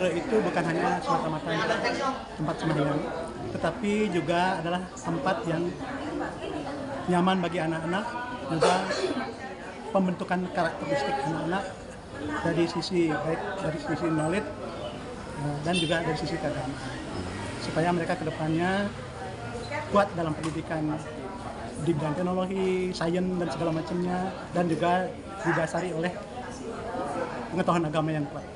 pura itu bukan hanya semata-mata tempat sembahyang, tetapi juga adalah tempat yang nyaman bagi anak-anak, juga pembentukan karakteristik anak-anak dari sisi baik dari sisi knowledge dan juga dari sisi keagamaan, supaya mereka kedepannya kuat dalam pendidikan di bidang teknologi, sains dan segala macamnya, dan juga didasari oleh pengetahuan agama yang kuat.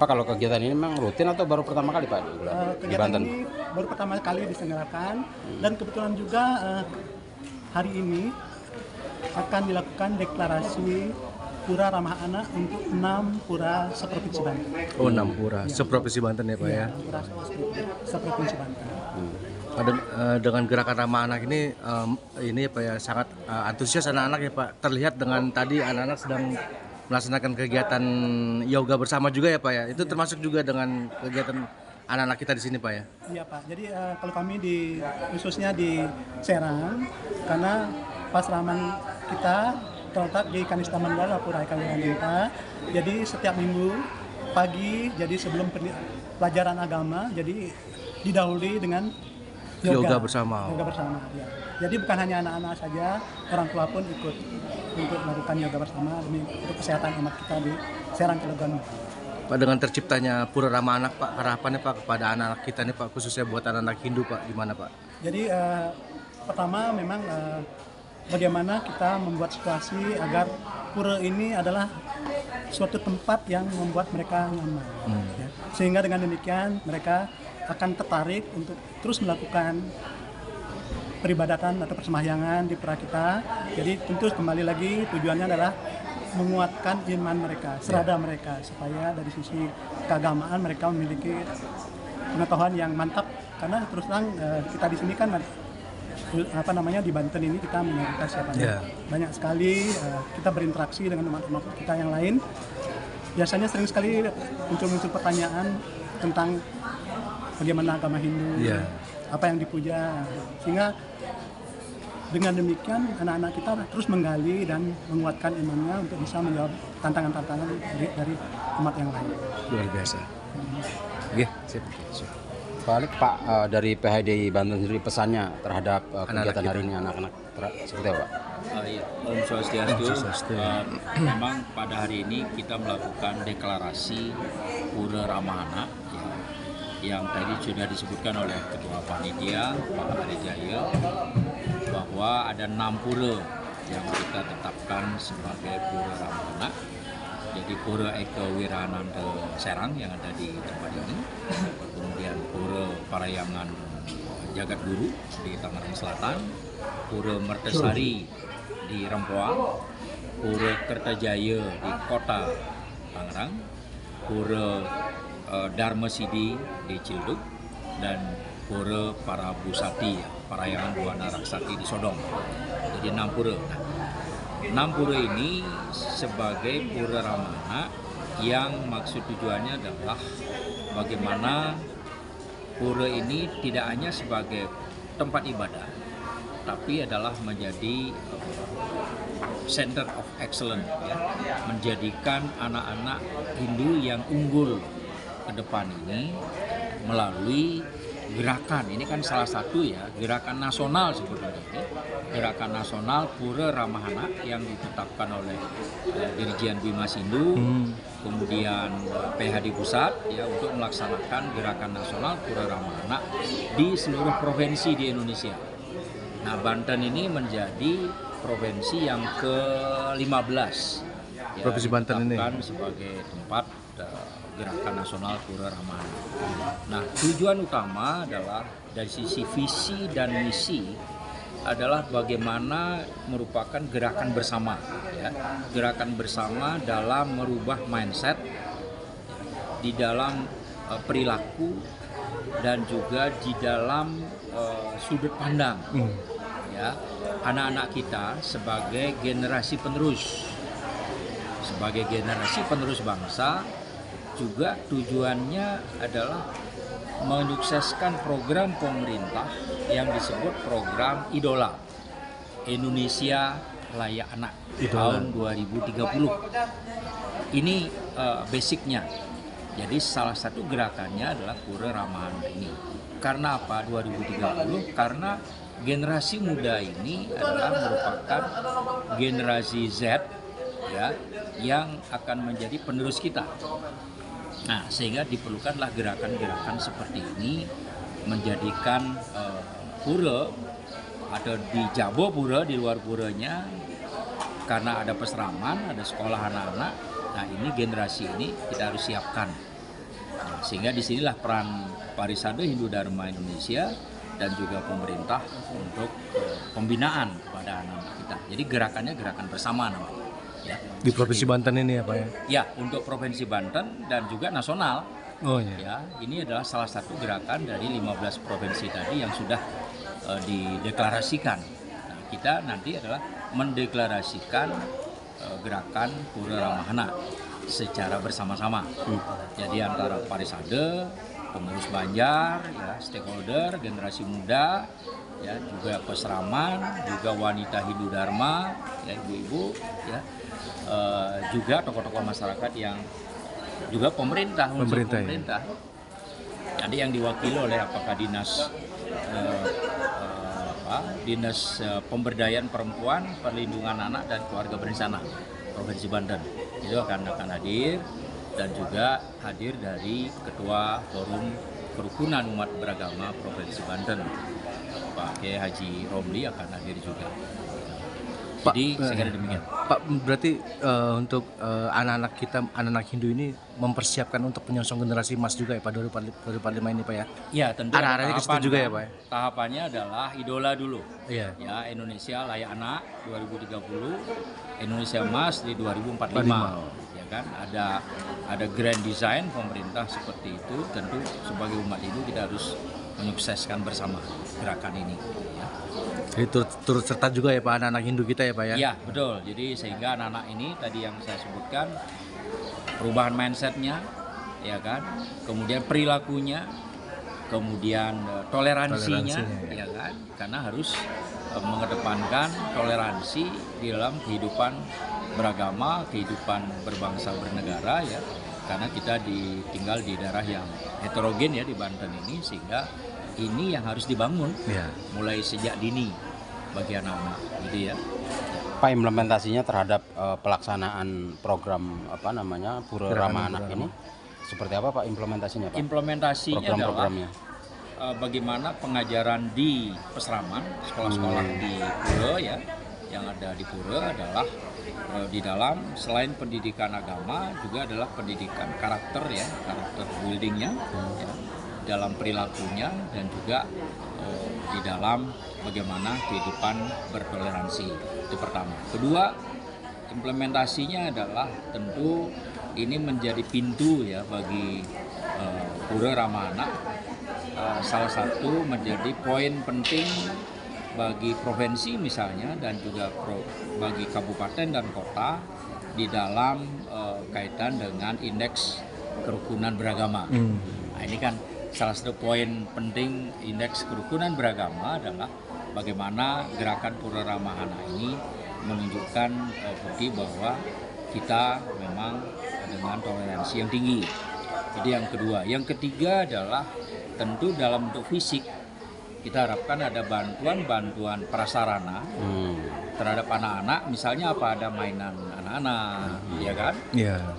Pak, kalau kegiatan ini memang rutin atau baru pertama kali Pak di Kegiatan Banten? ini baru pertama kali diselenggarakan, dan kebetulan juga hari ini akan dilakukan deklarasi Pura Ramah Anak untuk 6 pura seprovinsi Banten. Oh, 6 pura seprovinsi Banten ya Pak ya. Pura seprovinsi Banten. Dengan gerakan ramah anak ini Pak ya sangat antusias anak-anak ya Pak. Terlihat dengan tadi anak-anak sedang melaksanakan kegiatan yoga bersama juga ya Pak ya. Itu termasuk juga dengan kegiatan anak-anak kita di sini Pak ya. Iya Pak. Jadi kalau kami khususnya di Serang, karena pasraman kita terletak di Kanista Mandala Pura Ikan Wirandita. Jadi setiap minggu pagi, jadi sebelum pelajaran agama, jadi didahului dengan yoga bersama. Ya. Jadi bukan hanya anak-anak saja, orang tua pun ikut untuk melakukan yoga bersama demi untuk kesehatan umat kita di Serang Cilegon. Pak, dengan terciptanya Pura Ramah Anak Pak, harapannya Pak kepada anak-anak kita nih Pak, khususnya buat anak-anak Hindu Pak, gimana Pak? Jadi pertama memang bagaimana kita membuat situasi agar pura ini adalah suatu tempat yang membuat mereka nyaman, ya. Sehingga dengan demikian mereka akan tertarik untuk terus melakukan peribadatan atau persembahyangan di pura kita. Jadi tentu kembali lagi tujuannya adalah menguatkan iman mereka, serada mereka, supaya dari sisi keagamaan mereka memiliki pengetahuan yang mantap. Karena terus terang kita di sini kan di Banten ini kita minoritas ya Pak. Banyak sekali kita berinteraksi dengan umat-umat kita yang lain. Biasanya sering sekali muncul pertanyaan tentang bagaimana agama Hindu, apa yang dipuja, sehingga dengan demikian anak-anak kita terus menggali dan menguatkan imannya untuk bisa menjawab tantangan-tantangan dari umat yang lain. Luar biasa. Oke, sip. Pak, dari PHDI Banten sendiri pesannya terhadap kegiatan hari ini anak-anak seperti apa Pak? Iya, Om Swastiastu. Memang pada hari ini kita melakukan deklarasi Pura Ramah Anak yang tadi sudah disebutkan oleh Ketua Panitia Pak Ari Jaya, bahwa ada 6 pura yang kita tetapkan sebagai Pura Ramah Anak. Jadi Pura Eka Wirananda Serang yang ada di tempat ini, kemudian Pura Parayangan Jagat Guru di Tangerang Selatan, Pura Mertesari di Rempoa, Pura Kertajaya di Kota Tangerang, Pura Dharma Sidi di Cilduk, dan Pura Parabusati Parayangan Buana Raksati di Sodong. Jadi 6 pura. 6 pura ini sebagai Pura Ramah Anak yang maksud tujuannya adalah bagaimana pura ini tidak hanya sebagai tempat ibadah, tapi adalah menjadi center of excellence, ya, menjadikan anak-anak Hindu yang unggul ke depan ini melalui gerakan. Ini kan salah satu ya, gerakan nasional sebetulnya ini. Gerakan nasional Pura Ramah Anak yang ditetapkan oleh Dirjen Bima Sindu, kemudian PHD Pusat ya, untuk melaksanakan gerakan nasional Pura Ramah Anak di seluruh provinsi di Indonesia. Nah, Banten ini menjadi provinsi yang ke-15 ya, Provinsi Banten ini sebagai tempat gerakan nasional Pura Ramah Anak. Nah, tujuan utama adalah dari sisi visi dan misi adalah bagaimana merupakan gerakan bersama, ya, gerakan bersama dalam merubah mindset di dalam perilaku dan juga di dalam sudut pandang, ya, anak-anak kita sebagai generasi penerus bangsa. Juga tujuannya adalah menyukseskan program pemerintah yang disebut program Idola Indonesia Layak Anak tahun 2030. Ini basicnya. Jadi salah satu gerakannya adalah Pura Ramah Anak ini. Karena apa 2030? Karena generasi muda ini adalah merupakan generasi Z ya, yang akan menjadi penerus kita. Nah, sehingga diperlukanlah gerakan-gerakan seperti ini menjadikan pura atau di Jabo pura, di luar puranya, karena ada peseraman, ada sekolah anak-anak. Nah, ini generasi ini kita harus siapkan. Nah, sehingga disinilah peran Parisade Hindu Dharma Indonesia dan juga pemerintah untuk pembinaan kepada anak-anak kita. Jadi gerakannya gerakan bersama namanya. Ya, Di Provinsi Banten ini ya Pak ya? Ya, untuk Provinsi Banten dan juga nasional. Oh iya. Ya, ini adalah salah satu gerakan dari 15 provinsi tadi yang sudah dideklarasikan. Nah, kita nanti adalah mendeklarasikan gerakan Pura Ramah Anak secara bersama-sama. Jadi antara Parisade, pengurus Banjar, ya, stakeholder, generasi muda, ya, juga peseraman, juga wanita Hindu Dharma, ya, ibu-ibu, ya, juga tokoh-tokoh masyarakat yang juga pemerintah, unsur pemerintah. Jadi yang diwakili oleh apakah dinas pemberdayaan perempuan, perlindungan anak dan keluarga berencana Provinsi Banten itu akan hadir, dan juga hadir dari Ketua Forum Kerukunan Umat Beragama Provinsi Banten Pak Kiai Haji Romli akan hadir juga. Jadi sekira demikian. Pak, berarti untuk anak-anak kita, anak-anak Hindu ini mempersiapkan untuk penyongsong generasi emas juga ya Pak 2045 ini Pak ya? Ya, tentu arah-arahnya ke situ juga ya Pak ya? Tahapannya adalah idola dulu. Iya. Ya, Indonesia Layak Anak 2030, Indonesia Emas di 2045. Ya kan, ada grand design pemerintah seperti itu. Tentu sebagai umat Hindu kita harus menyukseskan bersama gerakan ini. Ya. Jadi turut serta juga ya Pak anak-anak Hindu kita ya Pak ya? Iya, betul. Jadi sehingga anak-anak ini tadi yang saya sebutkan, perubahan mindsetnya, ya kan, kemudian perilakunya, kemudian toleransinya, ya kan, karena harus mengedepankan toleransi di dalam kehidupan beragama, kehidupan berbangsa bernegara, ya, karena kita tinggal di daerah yang heterogen ya di Banten ini, sehingga ini yang harus dibangun mulai sejak dini bagi anak-anak, gitu ya. Pak, implementasinya terhadap pelaksanaan program Pura Ramah Anak ini seperti apa Pak implementasinya Pak? Implementasinya Program-programnya. adalah bagaimana pengajaran di peseraman, sekolah-sekolah di Pura ya, yang ada di Pura adalah di dalam selain pendidikan agama juga adalah pendidikan karakter ya, karakter buildingnya, ya, dalam perilakunya dan juga di dalam bagaimana kehidupan bertoleransi. Itu pertama. Kedua, implementasinya adalah tentu ini menjadi pintu ya bagi Pura Ramah Anak. Salah satu menjadi poin penting bagi provinsi misalnya dan juga bagi kabupaten dan kota di dalam kaitan dengan indeks kerukunan beragama. Nah, ini kan salah satu poin penting indeks kerukunan beragama adalah bagaimana gerakan Pura Ramah Anak ini menunjukkan bukti bahwa kita memang dengan toleransi yang tinggi. Jadi yang kedua. Yang ketiga adalah tentu dalam bentuk fisik kita harapkan ada bantuan prasarana terhadap anak-anak, misalnya apa, ada mainan anak-anak, ya kan?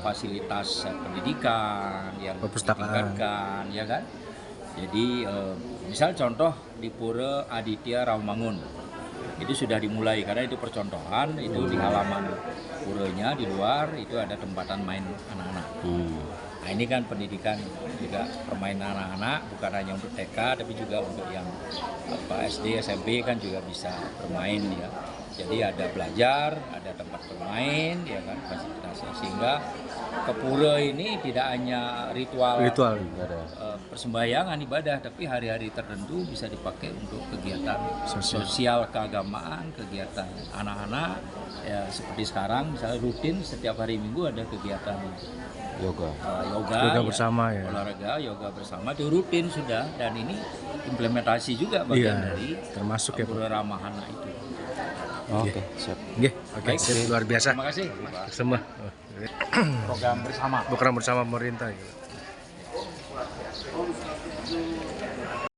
Fasilitas pendidikan yang ditingkatkan, ya kan? Jadi misal contoh di Pura Aditya Rawamangun itu sudah dimulai karena itu percontohan, itu di halaman puranya di luar itu ada tempatan main anak-anak. Nah ini kan pendidikan juga permainan anak-anak bukan hanya untuk TK tapi juga untuk yang SD, SMP kan juga bisa bermain ya. Jadi ada belajar, ada tempat bermain, ya kan, fasilitasnya, sehingga ke Pura ini tidak hanya ritual persembahyangan ibadah, tapi hari-hari tertentu bisa dipakai untuk kegiatan sosial keagamaan, kegiatan anak-anak. Ya seperti sekarang, misalnya rutin setiap hari Minggu ada kegiatan yoga bersama ya, olahraga yoga bersama itu rutin sudah, dan ini implementasi juga bagian dari termasuk ya Pura Ramah Anak itu. Oke, siap. Oke, luar biasa. Terima kasih. Semua Program bersama pemerintah.